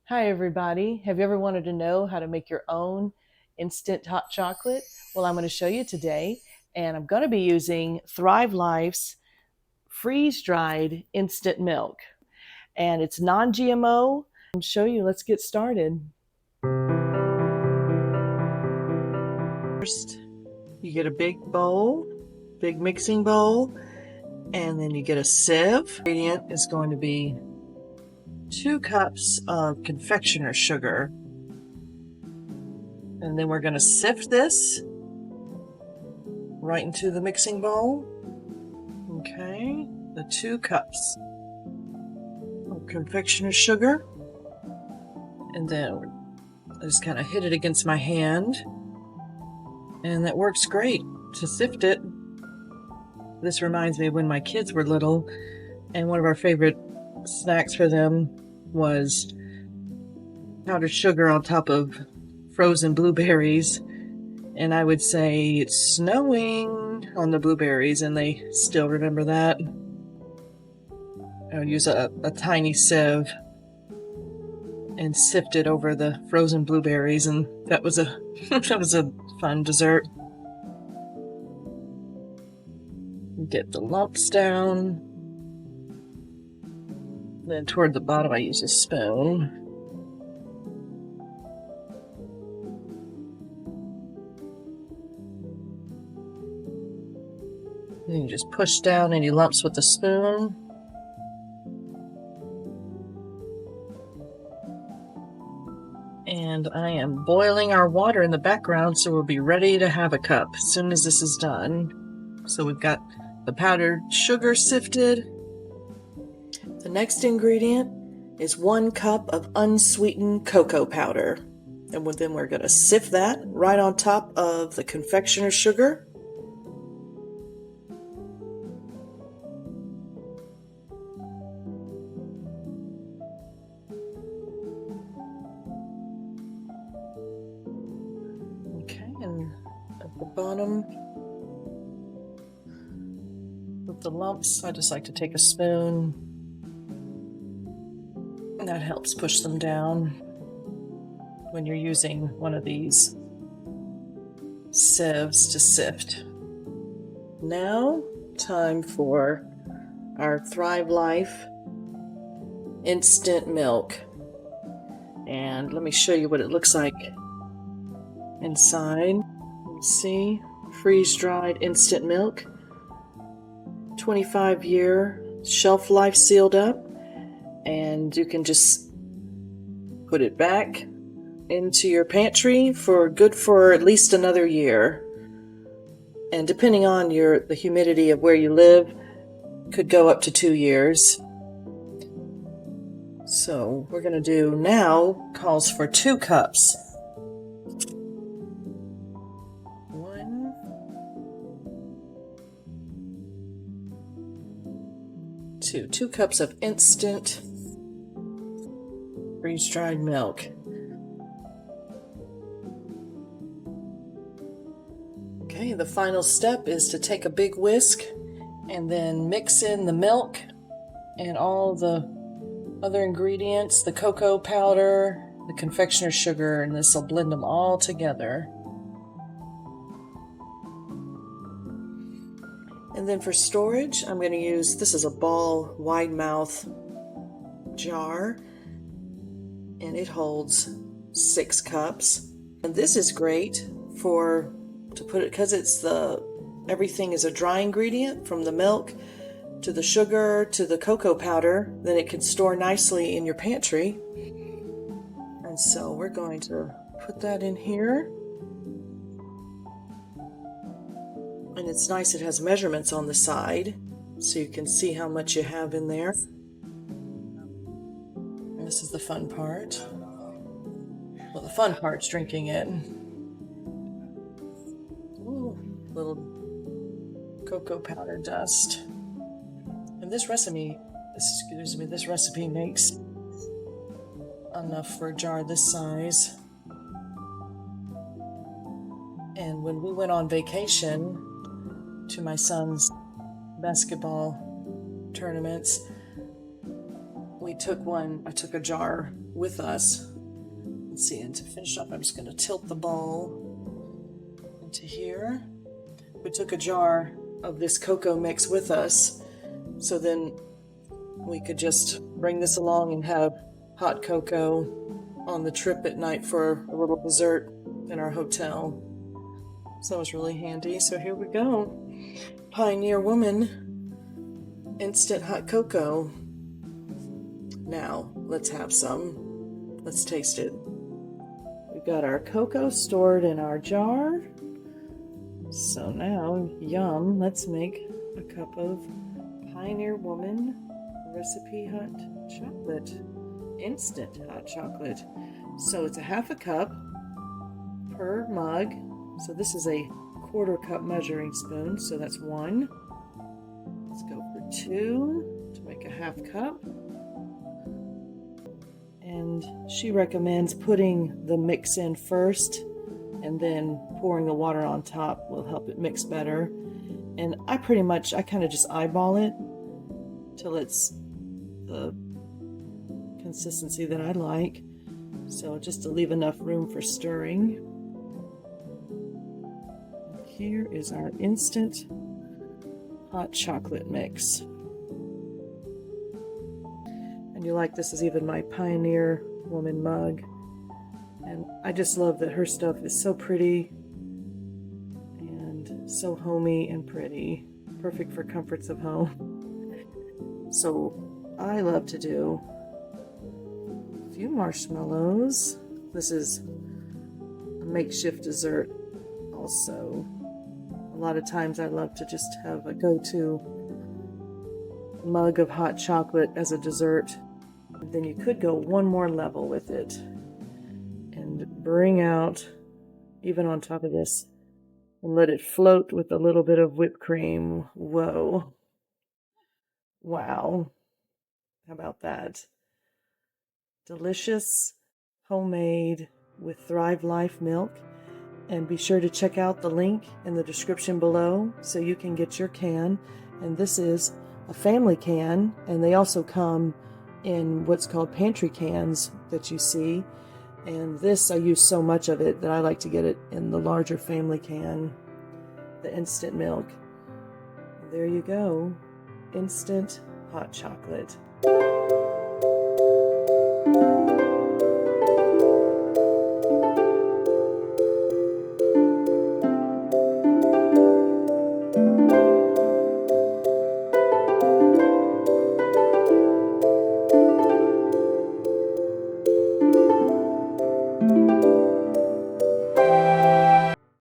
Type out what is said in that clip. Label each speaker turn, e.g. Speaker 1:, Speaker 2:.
Speaker 1: Hi, everybody. Have you ever wanted to know how to make your own instant hot chocolate? Well, I'm going to show you today, and I'm going to be using Thrive Life's freeze dried instant milk. And it's non GMO. I'll show you. Let's get started. First, you get a big bowl, big mixing bowl, and then you get a sieve. The ingredient is going to be 2 cups of confectioner's sugar. And then we're going to sift this right into the mixing bowl. Okay, the 2 cups of confectioner's sugar. And then I just kind of hit it against my hand. And that works great to sift it. This reminds me of when my kids were little, and one of our favorite snacks for them was powdered sugar on top of frozen blueberries. And I would say, "It's snowing," on the blueberries, and they still remember that. I would use a tiny sieve and sift it over the frozen blueberries, and that was a that was a fun dessert. Get the lumps down. Then toward the bottom I use a spoon. Then you just push down any lumps with the spoon. And I am boiling our water in the background, so we'll be ready to have a cup as soon as this is done. So we've got the powdered sugar sifted. The next ingredient is 1 cup of unsweetened cocoa powder. And then we're going to sift that right on top of the confectioner's sugar. Okay, and at the bottom with the lumps, I just like to take a spoon, and that helps push them down when you're using one of these sieves to sift. Now, time for our Thrive Life instant milk. And let me show you what it looks like inside. Let's see, freeze-dried instant milk, 25-year shelf life sealed up, and you can just put it back into your pantry for at least another year. And depending on the humidity of where you live, could go up to 2 years. So we're going to do now calls for 2 cups. 2 cups of instant freeze-dried milk. Okay, the final step is to take a big whisk and then mix in the milk and all the other ingredients, the cocoa powder, the confectioner's sugar, and this will blend them all together. And then for storage, I'm going to use, this is a ball wide mouth jar, and it holds 6 cups. And this is great to put it, because everything is a dry ingredient, from the milk to the sugar to the cocoa powder. Then it can store nicely in your pantry. And so we're going to put that in here. And it's nice, it has measurements on the side, so you can see how much you have in there. And this is the fun part. Well, the fun part's drinking it. Ooh, little cocoa powder dust. And this recipe makes enough for a jar this size. And when we went on vacation to my son's basketball tournaments, I took a jar with us. Let's see, and to finish up, I'm just going to tilt the bowl into here. We took a jar of this cocoa mix with us, so then we could just bring this along and have hot cocoa on the trip at night for a little dessert in our hotel. So that was really handy. So here we go. Pioneer Woman instant hot cocoa. Now let's have some. Let's taste it. We've got our cocoa stored in our jar. So now, yum, let's make a cup of Pioneer Woman recipe hot chocolate. Instant hot chocolate. So it's a half a cup per mug. So this is a 1/4 cup measuring spoon, so that's 1. Let's go for 2 to make a half cup. And she recommends putting the mix in first and then pouring the water on top will help it mix better. And I kind of just eyeball it till it's the consistency that I like. So just to leave enough room for stirring. Here is our instant hot chocolate mix. And you like this is even my Pioneer Woman mug. And I just love that her stuff is so pretty and so homey and pretty. Perfect for comforts of home. So I love to do a few marshmallows. This is a makeshift dessert also. A lot of times I love to just have a go-to mug of hot chocolate as a dessert. And then you could go one more level with it and bring out, even on top of this, and let it float with a little bit of whipped cream. Whoa. Wow. How about that? Delicious, homemade, with Thrive Life milk. And be sure to check out the link in the description below so you can get your can. And this is a family can, and they also come in what's called pantry cans that you see. And this, I use so much of it that I like to get it in the larger family can, the instant milk. There you go, instant hot chocolate.